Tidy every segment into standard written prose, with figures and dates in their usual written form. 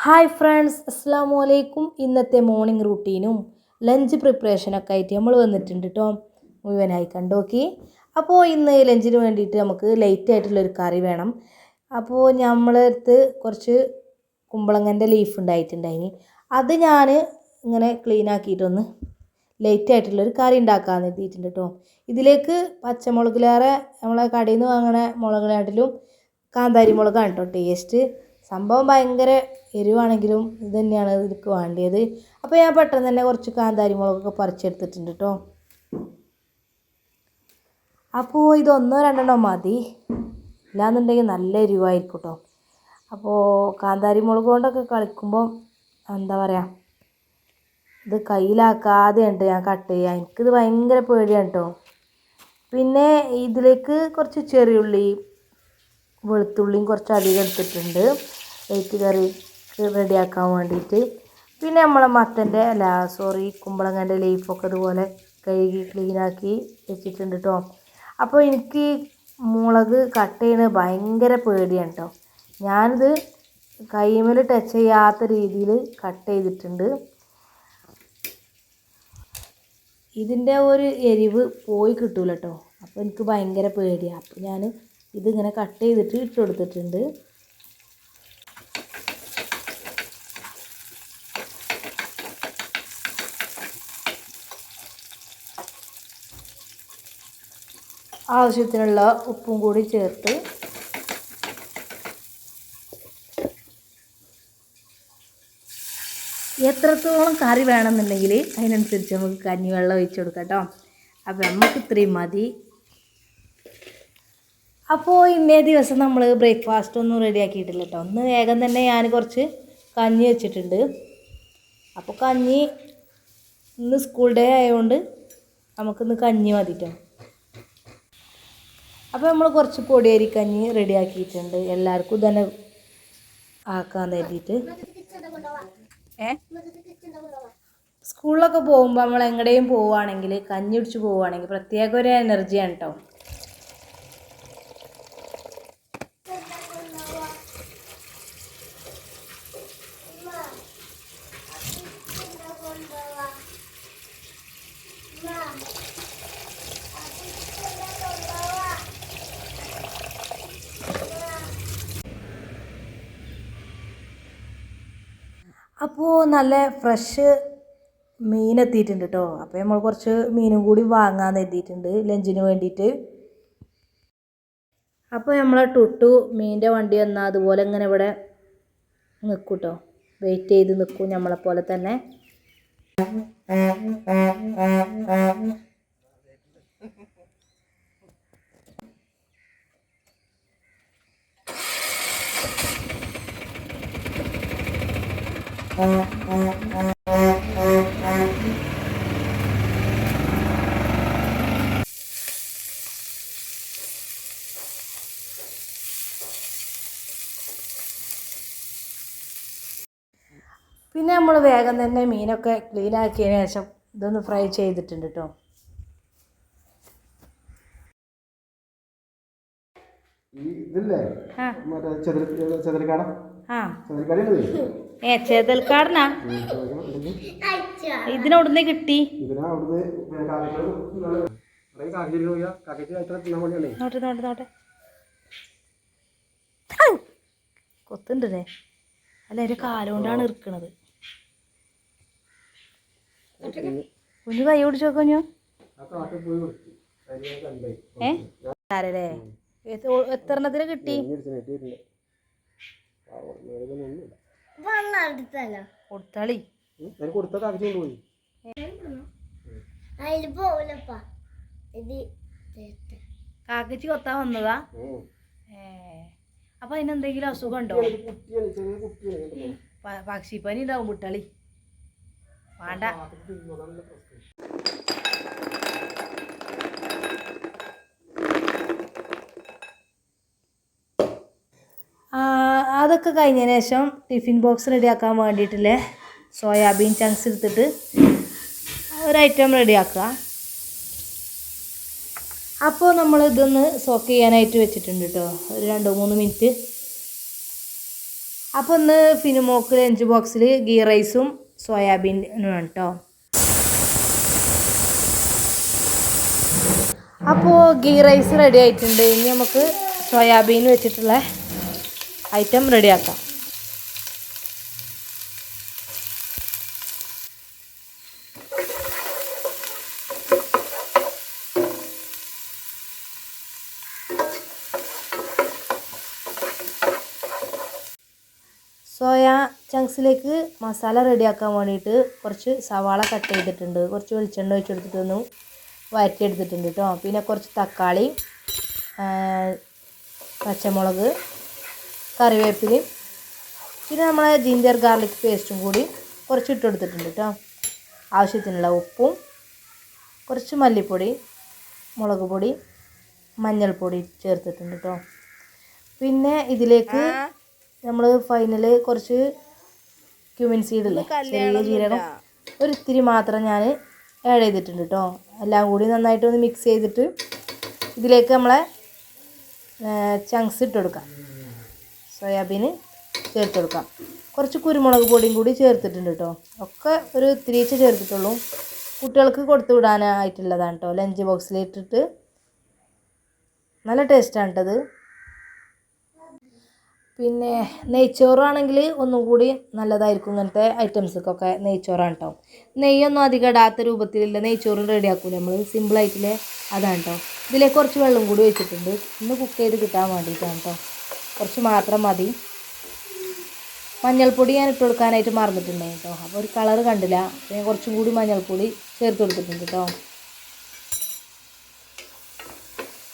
Hi friends, അസ്സാം വലൈക്കും. ഇന്നത്തെ മോർണിംഗ് റൂട്ടീനും ലഞ്ച് പ്രിപ്പറേഷനൊക്കെ ആയിട്ട് നമ്മൾ വന്നിട്ടുണ്ട് കേട്ടോ. മുഴുവനായി കണ്ടോക്കി. അപ്പോൾ ഇന്ന് ലഞ്ചിന് വേണ്ടിയിട്ട് നമുക്ക് ലേറ്റ് ആയിട്ടുള്ളൊരു കറി വേണം. അപ്പോൾ നമ്മളടുത്ത് കുറച്ച് കുമ്പളങ്ങൻ്റെ ലീഫ് ഉണ്ടായിട്ടുണ്ടായിന്. അത് ഞാൻ ഇങ്ങനെ ക്ലീൻ ആക്കിയിട്ടൊന്ന് ലേറ്റ് ആയിട്ടുള്ളൊരു കറി ഉണ്ടാക്കാമെന്ന് എത്തിയിട്ടുണ്ട് കേട്ടോ. ഇതിലേക്ക് പച്ചമുളകിലേറെ നമ്മളെ കടയിൽ നിന്ന് വാങ്ങണ മുളകിനാട്ടിലും കാന്താരി മുളകാണ് കേട്ടോ ടേസ്റ്റ്. സംഭവം ഭയങ്കര എരിവാണെങ്കിലും ഇത് തന്നെയാണ് ഇതിലേക്ക് വേണ്ടിയത്. അപ്പോൾ ഞാൻ പെട്ടെന്ന് തന്നെ കുറച്ച് കാന്താരി മുളകൊക്കെ പറിച്ചെടുത്തിട്ടുണ്ട് കേട്ടോ. അപ്പോൾ ഇതൊന്നോ രണ്ടെണ്ണോ മതി, ഇല്ലാന്നുണ്ടെങ്കിൽ നല്ല എരിവായിരിക്കും കേട്ടോ. അപ്പോൾ കാന്താരി മുളക് കൊണ്ടൊക്കെ കളിക്കുമ്പോൾ എന്താ പറയുക, ഇത് കയ്യിലാക്കാതെ ഉണ്ട് ഞാൻ കട്ട് ചെയ്യുക. എനിക്കിത് ഭയങ്കര പേടിയാണ് കേട്ടോ. പിന്നെ ഇതിലേക്ക് കുറച്ച് ചെറിയുള്ളി വെളുത്തുള്ളിയും കുറച്ച് അധികം എടുത്തിട്ടുണ്ട് വെയിറ്റ് കറി റെഡിയാക്കാൻ വേണ്ടിയിട്ട്. പിന്നെ നമ്മളെ കുമ്പളങ്ങൻ്റെ ലീഫൊക്കെ ഇതുപോലെ കഴുകി ക്ലീനാക്കി വെച്ചിട്ടുണ്ട് കേട്ടോ. അപ്പോൾ എനിക്ക് മുളക് കട്ട് ചെയ്യുന്നത് ഭയങ്കര പേടിയാണ് കേട്ടോ. ഞാനിത് കൈമേൽ ടച്ച് ചെയ്യാത്ത രീതിയിൽ കട്ട് ചെയ്തിട്ടുണ്ട്. ഇതിൻ്റെ ഒരു എരിവ് പോയി കിട്ടൂല കേട്ടോ. അപ്പോൾ എനിക്ക് ഭയങ്കര പേടിയാണ്. അപ്പോൾ ഞാൻ ഇതിങ്ങനെ കട്ട് ചെയ്തിട്ട് ഇട്ട് കൊടുത്തിട്ടുണ്ട്. ആവശ്യത്തിനുള്ള ഉപ്പും കൂടി ചേർത്ത് എത്രത്തോളം കറി വേണമെന്നുണ്ടെങ്കിൽ അതിനനുസരിച്ച് നമുക്ക് കഞ്ഞിവെള്ളം ഒഴിച്ച് കൊടുക്കാം കേട്ടോ. അപ്പോൾ നമുക്ക് ഇത്രയും മതി. അപ്പോൾ ഇന്നേ ദിവസം നമ്മൾ ബ്രേക്ക്ഫാസ്റ്റ് ഒന്നും റെഡിയാക്കിയിട്ടില്ല കേട്ടോ. ഒന്ന് വേഗം തന്നെ ഞാൻ കുറച്ച് കഞ്ഞി വെച്ചിട്ടുണ്ട്. അപ്പോൾ കഞ്ഞി ഇന്ന് സ്കൂൾ ഡേ ആയതുകൊണ്ട് നമുക്കിന്ന് കഞ്ഞി മതി കേട്ടോ. അപ്പോൾ നമ്മൾ കുറച്ച് പൊടിയരി കഞ്ഞി റെഡിയാക്കിയിട്ടുണ്ട്. എല്ലാവർക്കും തന്നെ ആക്കാൻ വേണ്ടിയിട്ട്. സ്കൂളിലൊക്കെ പോകുമ്പോൾ നമ്മൾ എങ്ങടെയും പോവുകയാണെങ്കിൽ കഞ്ഞി കുടിച്ച് പോവുകയാണെങ്കിൽ പ്രത്യേക ഒരു എനർജിയാണ് കേട്ടോ. അപ്പോൾ നല്ല ഫ്രഷ് മീൻ എത്തിയിട്ടുണ്ട് കേട്ടോ. അപ്പോൾ നമ്മൾ കുറച്ച് മീനും കൂടി വാങ്ങാമെന്ന് എത്തിയിട്ടുണ്ട് ലഞ്ചിന് വേണ്ടിയിട്ട്. അപ്പോൾ നമ്മളെ ടുട്ടു മീനിൻ്റെ വണ്ടി വന്നാൽ അതുപോലെ ഇങ്ങനെ ഇവിടെ നിൽക്കും കേട്ടോ. വെയിറ്റ് ചെയ്ത് നിൽക്കും നമ്മളെപ്പോലെ തന്നെ. പിന്നെ നമ്മൾ വേഗം തന്നെ മീനൊക്കെ ക്ലീൻ ആക്കിയതിന് ശേഷം ഇതൊന്ന് ഫ്രൈ ചെയ്തിട്ടുണ്ട് കേട്ടോ. ചെതൽക്കാടനാ ഇതിനവിടുന്ന് കിട്ടി. കൊത്തുണ്ടല്ലേ, അല്ല ഒരു കാലുകൊണ്ടാണ് ഇരിക്കണത്. കുഞ്ഞു കൈ പിടിച്ച് നോക്കഞ്ഞു. ആരല്ലേ എത്ര എണ്ണത്തിന് കിട്ടി? കൊടുത്താളി കാക്കച്ചി കൊത്താൻ വന്നതാ. അപ്പൊ അതിനെന്തെങ്കിലും അസുഖം ഉണ്ടോ? പക്ഷിപ്പനി ഉണ്ടാവും. മുട്ടളി വേണ്ട. അതൊക്കെ കഴിഞ്ഞതിന് ശേഷം ടിഫിൻ ബോക്സ് റെഡിയാക്കാൻ വേണ്ടിയിട്ടില്ലേ സോയാബീൻ ചങ്ക്സ് എടുത്തിട്ട് ഒരു ഐറ്റം റെഡിയാക്കുക. അപ്പോൾ നമ്മൾ ഇതൊന്ന് സോക്ക് ചെയ്യാനായിട്ട് വെച്ചിട്ടുണ്ട് കേട്ടോ. ഒരു 2-3 മിനിറ്റ് അപ്പോൾ ഒന്ന് ഫിനുമോക്ക് ലഞ്ച് ബോക്സിൽ ഗീ റൈസും സോയാബീനും കേട്ടോ. അപ്പോൾ ഗീ റൈസ് റെഡി ആയിട്ടുണ്ട്. ഇനി നമുക്ക് സോയാബീൻ വെച്ചിട്ടുള്ള ഐറ്റം റെഡിയാക്കാം. സോയ ചങ്ക്സിലേക്ക് മസാല റെഡിയാക്കാൻ വേണ്ടിയിട്ട് കുറച്ച് സവാള കട്ട് ചെയ്തിട്ടുണ്ട്, കുറച്ച് വെളിച്ചെണ്ണ ഒഴിച്ചെടുത്തിട്ടൊന്ന് വഴറ്റിയെടുത്തിട്ടുണ്ട് കേട്ടോ. പിന്നെ കുറച്ച് തക്കാളി, പച്ചമുളക്, കറിവേപ്പിലയും പിന്നെ നമ്മളെ ജിഞ്ചർ ഗാർലിക് പേസ്റ്റും കൂടി കുറച്ച് ഇട്ടെടുത്തിട്ടുണ്ട് കേട്ടോ. ആവശ്യത്തിനുള്ള ഉപ്പും കുറച്ച് മല്ലിപ്പൊടി, മുളക് പൊടി, മഞ്ഞൾപ്പൊടി ചേർത്തിട്ടുണ്ട് കേട്ടോ. പിന്നെ ഇതിലേക്ക് നമ്മൾ ഫൈനൽ കുറച്ച് ക്യൂമിൻ സീഡില്ലേ, ചെറിയ ജീരകം ഒരു ഇത്തിരി മാത്രം ഞാൻ ആഡ് ചെയ്തിട്ടുണ്ട് കേട്ടോ. എല്ലാം കൂടി നന്നായിട്ട് ഒന്ന് മിക്സ് ചെയ്തിട്ട് ഇതിലേക്ക് നമ്മളെ ചങ്ക്സ് ഇട്ട് കൊടുക്കാം, സോയാബീന് ചേർത്ത് കൊടുക്കാം. കുറച്ച് കുരുമുളക് പൊടിയും കൂടി ചേർത്തിട്ടുണ്ട് കേട്ടോ. ഒക്കെ ഒരു ഇത്തിരിച്ച് ചേർത്തിട്ടുള്ളൂ. കുട്ടികൾക്ക് കൊടുത്തു വിടാനായിട്ടുള്ളതാണ് കേട്ടോ. ലഞ്ച് ബോക്സിൽ ഇട്ടിട്ട് നല്ല ടേസ്റ്റാണ് കേട്ടത്. പിന്നെ നെയ്ച്ചോറാണെങ്കിൽ ഒന്നും കൂടി നല്ലതായിരിക്കും. ഇങ്ങനത്തെ ഐറ്റംസൊക്കെ നെയ്ച്ചോറാണ് കേട്ടോ. നെയ്യൊന്നും അധികം ഇടാത്ത രൂപത്തിലുള്ള നെയ്ച്ചോറ് റെഡിയാക്കൂല നമ്മൾ, സിമ്പിളായിട്ടുള്ള അതാണ് കേട്ടോ. ഇതിലേക്ക് കുറച്ച് വെള്ളം കൂടി വെച്ചിട്ടുണ്ട്, ഒന്ന് കുക്ക് ചെയ്ത് കിട്ടാൻ വേണ്ടിയിട്ടാണ് കേട്ടോ. കുറച്ച് മാത്രം മതി. മഞ്ഞൾപ്പൊടി ഞാൻ ഇട്ട് കൊടുക്കാനായിട്ട് മറന്നിട്ടുണ്ടായി കേട്ടോ. അപ്പോൾ ഒരു കളറ് കണ്ടില്ല, അപ്പോൾ ഞാൻ കുറച്ചും കൂടി മഞ്ഞൾപ്പൊടി ചേർത്ത് കൊടുത്തിട്ടുണ്ട് കേട്ടോ.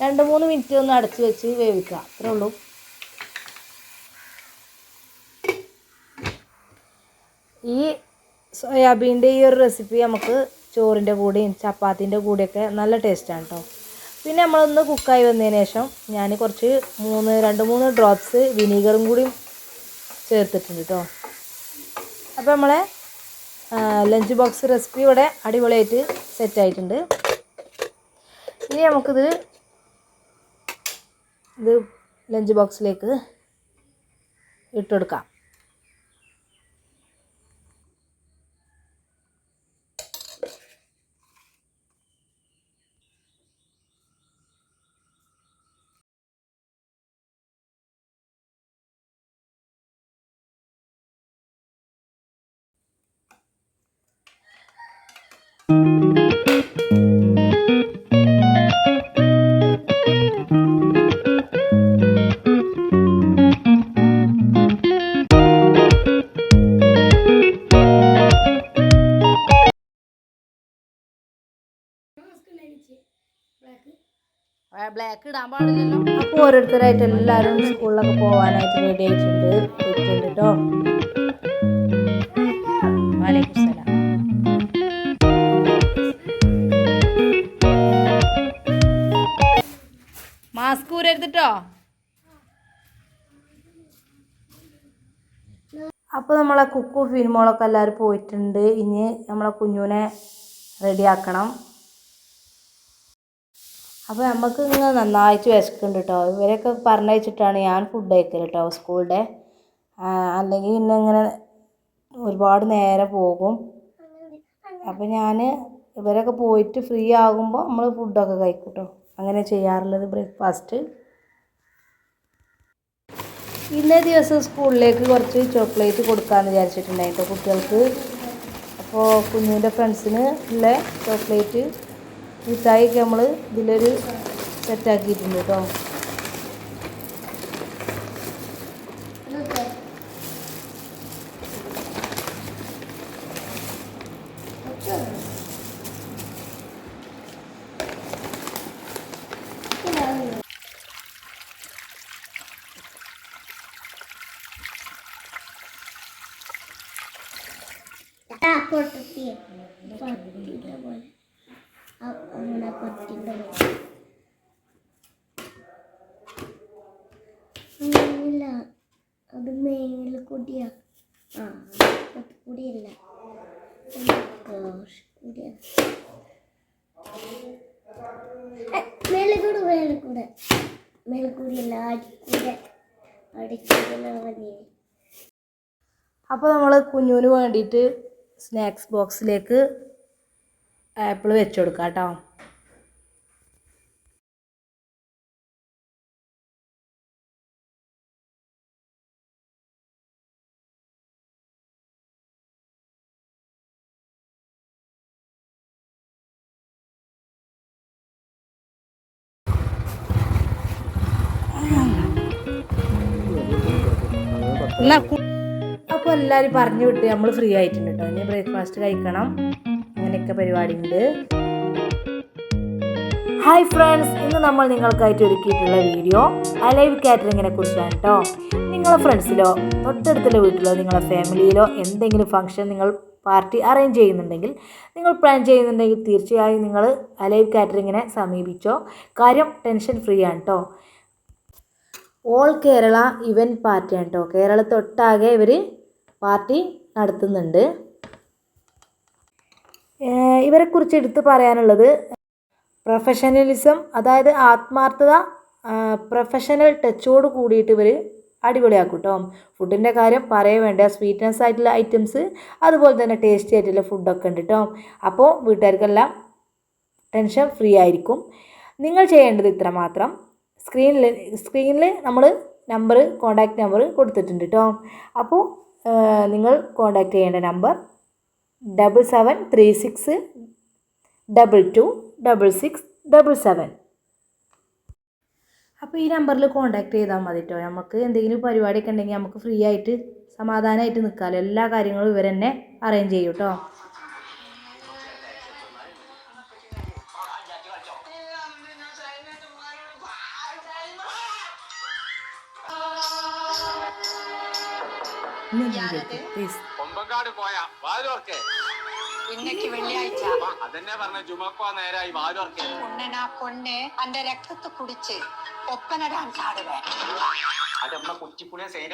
2-3 മിനിറ്റ് ഒന്ന് അടച്ച് വെച്ച് വേവിക്കുക, അത്രേ ഉള്ളൂ. ഈ സോയാബീൻ്റെ ഈ ഒരു റെസിപ്പി നമുക്ക് ചോറിൻ്റെ കൂടെയും ചപ്പാത്തിൻ്റെ കൂടെയൊക്കെ നല്ല ടേസ്റ്റാണ് കേട്ടോ. പിന്നെ നമ്മളൊന്ന് കുക്കായി വന്നതിന് ശേഷം ഞാൻ കുറച്ച് 2-3 ഡ്രോപ്സ് വിനീഗറും കൂടി ചേർത്തിട്ടുണ്ട് കേട്ടോ. അപ്പോൾ നമ്മളെ ലഞ്ച് ബോക്സ് റെസിപ്പി ഇവിടെ അടിപൊളിയായിട്ട് സെറ്റായിട്ടുണ്ട്. ഇനി നമുക്കിത് ലഞ്ച് ബോക്സിലേക്ക് ഇട്ടുകൊടുക്കാം. ബ്ലാക്ക് ഇടാൻ പാടില്ലല്ലോ. അപ്പോൾ ഓരോരുത്തരായിട്ട് എല്ലാവരും സ്കൂളിലൊക്കെ പോകാനായിട്ട് റെഡി ആയിട്ടുണ്ട് കേട്ടോ. വലൈക്കും സലാം. മാസ്ക് ഊരരുതിട്ടോ. അപ്പോൾ നമ്മളെ കുക്കും ഫിലിമോളൊക്കെ എല്ലാവരും പോയിട്ടുണ്ട്. ഇനി നമ്മളെ കുഞ്ഞുവിനെ റെഡിയാക്കണം. അപ്പോൾ നമുക്ക് ഇങ്ങനെ നന്നായിട്ട് വിശക്കുന്നുണ്ട് കേട്ടോ. ഇവരൊക്കെ പറഞ്ഞയച്ചിട്ടാണ് ഞാൻ ഫുഡ് കഴിക്കൽ കേട്ടോ സ്കൂളിൻ്റെ. അല്ലെങ്കിൽ പിന്നെ ഇങ്ങനെ ഒരുപാട് നേരം പോകും. അപ്പോൾ ഞാൻ ഇവരൊക്കെ പോയിട്ട് ഫ്രീ ആകുമ്പോൾ നമ്മൾ ഫുഡൊക്കെ കഴിക്കും കേട്ടോ. അങ്ങനെ ചെയ്യാറുള്ളത് ബ്രേക്ക്ഫാസ്റ്റ്. ഇന്നേ ദിവസം സ്കൂളിലേക്ക് കുറച്ച് ചോക്ലേറ്റ് കൊടുക്കാമെന്ന് വിചാരിച്ചിട്ടുണ്ടായി കേട്ടോ കുട്ടികൾക്ക്. അപ്പോൾ കുഞ്ഞിൻ്റെ ഫ്രണ്ട്സിന് ഉള്ള ചോക്ലേറ്റ് മിഠായിയൊക്കെ നമ്മൾ ഇതിലൊരു സെറ്റാക്കിയിട്ടുണ്ട് കേട്ടോ. അത് മേൽക്കൂടിയാ, കൂടിയല്ല മേൽക്കൂടിയല്ല, അടിക്കൂടെ അപ്പോൾ നമ്മൾ കുഞ്ഞുവിന് വേണ്ടിയിട്ട് സ്നാക്സ് ബോക്സിലേക്ക് ആപ്പിൾ വെച്ച് കൊടുക്കാം കേട്ടോ. അപ്പോൾ എല്ലാവരും പറഞ്ഞു വിട്ട് നമ്മൾ ഫ്രീ ആയിട്ടുണ്ട് കേട്ടോ. ഇനി ബ്രേക്ക്ഫാസ്റ്റ് കഴിക്കണം, അങ്ങനെയൊക്കെ പരിപാടി ഉണ്ട്. ഹായ് ഫ്രണ്ട്സ്, ഇന്ന് നമ്മൾ നിങ്ങൾക്കായിട്ട് ഒരുക്കിയിട്ടുള്ള വീഡിയോ അലൈവ് കാറ്ററിങ്ങിനെ കുറിച്ചാണ് കേട്ടോ. നിങ്ങളെ ഫ്രണ്ട്സിലോ തൊട്ടടുത്തുള്ള വീട്ടിലോ നിങ്ങളെ ഫാമിലിയിലോ എന്തെങ്കിലും ഫംഗ്ഷൻ നിങ്ങൾ പാർട്ടി അറേഞ്ച് ചെയ്യുന്നുണ്ടെങ്കിൽ, നിങ്ങൾ പ്ലാൻ ചെയ്യുന്നുണ്ടെങ്കിൽ തീർച്ചയായും നിങ്ങൾ അലൈവ് കാറ്ററിങ്ങിനെ സമീപിച്ചോ. കാര്യം ടെൻഷൻ ഫ്രീ ആണ് കേട്ടോ. ഓൾ കേരള ഇവൻറ്റ് പാർട്ടിയാണ് കേട്ടോ. കേരളത്തൊട്ടാകെ ഇവർ പാർട്ടി നടത്തുന്നുണ്ട്. ഇവരെക്കുറിച്ച് എടുത്ത് പറയാനുള്ളത് പ്രൊഫഷണലിസം, അതായത് ആത്മാർത്ഥത, പ്രൊഫഷണൽ ടച്ചോട് കൂടിയിട്ട് ഇവർ അടിപൊളിയാക്കും കേട്ടോ. ഫുഡിൻ്റെ കാര്യം പറയേ വേണ്ട, സ്വീറ്റ്നെസ് ആയിട്ടുള്ള ഐറ്റംസ്, അതുപോലെ തന്നെ ടേസ്റ്റി ആയിട്ടുള്ള ഫുഡൊക്കെ ഉണ്ട് കേട്ടോ. അപ്പോൾ വീട്ടുകാർക്കെല്ലാം ടെൻഷൻ ഫ്രീ ആയിരിക്കും. നിങ്ങൾ ചെയ്യേണ്ടത് ഇത്ര മാത്രം. സ്ക്രീനിൽ നമ്മൾ കോൺടാക്റ്റ് നമ്പർ കൊടുത്തിട്ടുണ്ട് കേട്ടോ. അപ്പോൾ നിങ്ങൾ കോൺടാക്റ്റ് ചെയ്യേണ്ട നമ്പർ 7736226677. അപ്പോൾ ഈ നമ്പറിൽ കോൺടാക്റ്റ് ചെയ്താൽ മതി കേട്ടോ. നമുക്ക് എന്തെങ്കിലും പരിപാടിയൊക്കെ ഉണ്ടെങ്കിൽ നമുക്ക് ഫ്രീ ആയിട്ട് സമാധാനമായിട്ട് നിൽക്കാമല്ലോ. എല്ലാ കാര്യങ്ങളും ഇവർ തന്നെ അറേഞ്ച് ചെയ്യും കേട്ടോ. കൊമ്പങ്കാട് പോയാ വാലുവർക്കെ ഇന്നക്ക് വെള്ളിയാഴ്ച അതെന്നെ പറഞ്ഞ ജുമക്കോ നേരായി വാലുവർക്കെ പൊണ്ണനാ പൊണ്ണ് അന്റെ രക്തത്തെ കുടിച്ച് ഒപ്പന ഡാൻസ് ആടുവേ. അത് നമ്മളെ കുച്ചിപ്പുളിയെ സൈന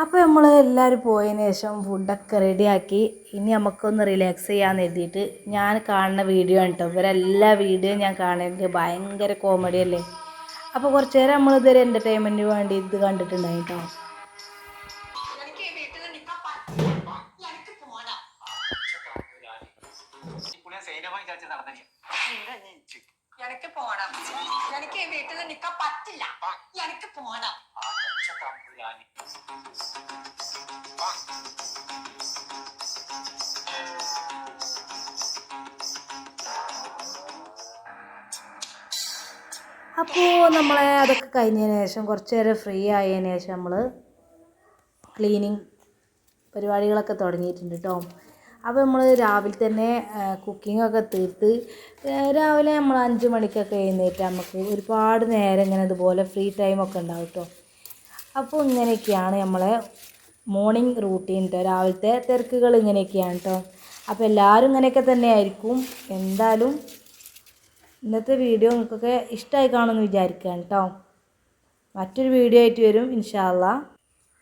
അപ്പോൾ നമ്മൾ എല്ലാവരും പോയതിന് ശേഷം ഫുഡൊക്കെ റെഡിയാക്കി ഇനി നമുക്കൊന്ന് റിലാക്സ് ചെയ്യാമെന്ന് എഴുതിയിട്ട് ഞാൻ കാണുന്ന വീഡിയോ ആണ് കേട്ടോ. ഇവരെല്ലാ വീഡിയോയും ഞാൻ കാണുന്നത് ഭയങ്കര കോമഡി അല്ലേ. അപ്പോൾ കുറച്ച് നേരം നമ്മളിതൊരു എൻ്റർടൈൻമെൻറ്റിന് വേണ്ടി ഇത് കണ്ടിട്ടുണ്ടായി കേട്ടോ. എനിക്ക് പോണം, എനിക്ക് വീട്ടിൽ നിൽക്കാൻ പറ്റില്ല, എനിക്ക് പോണം. അപ്പോൾ നമ്മളെ അതൊക്കെ കഴിഞ്ഞതിന് ശേഷം കുറച്ച് നേരം ഫ്രീ ആയതിനു ശേഷം നമ്മൾ ക്ലീനിങ് പരിപാടികളൊക്കെ തുടങ്ങിയിട്ടുണ്ട് കേട്ടോ. അപ്പോൾ നമ്മൾ രാവിലെ തന്നെ കുക്കിങ്ങൊക്കെ തീർത്ത് രാവിലെ നമ്മൾ 5 മണിക്കൊക്കെ എഴുന്നേറ്റ് നമുക്ക് ഒരുപാട് നേരം ഇങ്ങനെ ഇതുപോലെ ഫ്രീ ടൈമൊക്കെ ഉണ്ടാവും കേട്ടോ. അപ്പോൾ ഇങ്ങനെയൊക്കെയാണ് നമ്മളെ മോർണിംഗ് റൂട്ടീൻ കേട്ടോ. രാവിലത്തെ തിരക്കുകൾ ഇങ്ങനെയൊക്കെയാണ് കേട്ടോ. അപ്പോൾ എല്ലാവരും ഇങ്ങനെയൊക്കെ തന്നെ ആയിരിക്കും. എന്തായാലും ഇന്നത്തെ വീഡിയോ നിങ്ങൾക്കൊക്കെ ഇഷ്ടമായി കാണുമെന്ന് വിചാരിക്കുകയാണ് കേട്ടോ. മറ്റൊരു വീഡിയോ ആയിട്ട് വരും ഇൻഷാ അള്ളാ.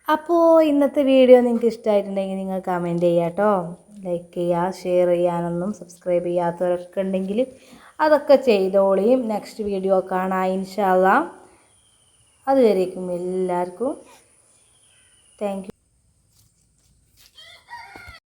അപ്പോൾ ഇന്നത്തെ വീഡിയോ നിങ്ങൾക്ക് ഇഷ്ടമായിട്ടുണ്ടെങ്കിൽ നിങ്ങൾ കമൻറ്റ് ചെയ്യുക കേട്ടോ. ലൈക്ക് ചെയ്യുക, ഷെയർ ചെയ്യാനൊന്നും സബ്സ്ക്രൈബ് ചെയ്യാത്തവരൊക്കെ ഉണ്ടെങ്കിൽ അതൊക്കെ ചെയ്തോളിയും. നെക്സ്റ്റ് വീഡിയോ കാണാം ഇൻഷാ അള്ളാ. അതുവരേക്കും എല്ലാവർക്കും താങ്ക് യു.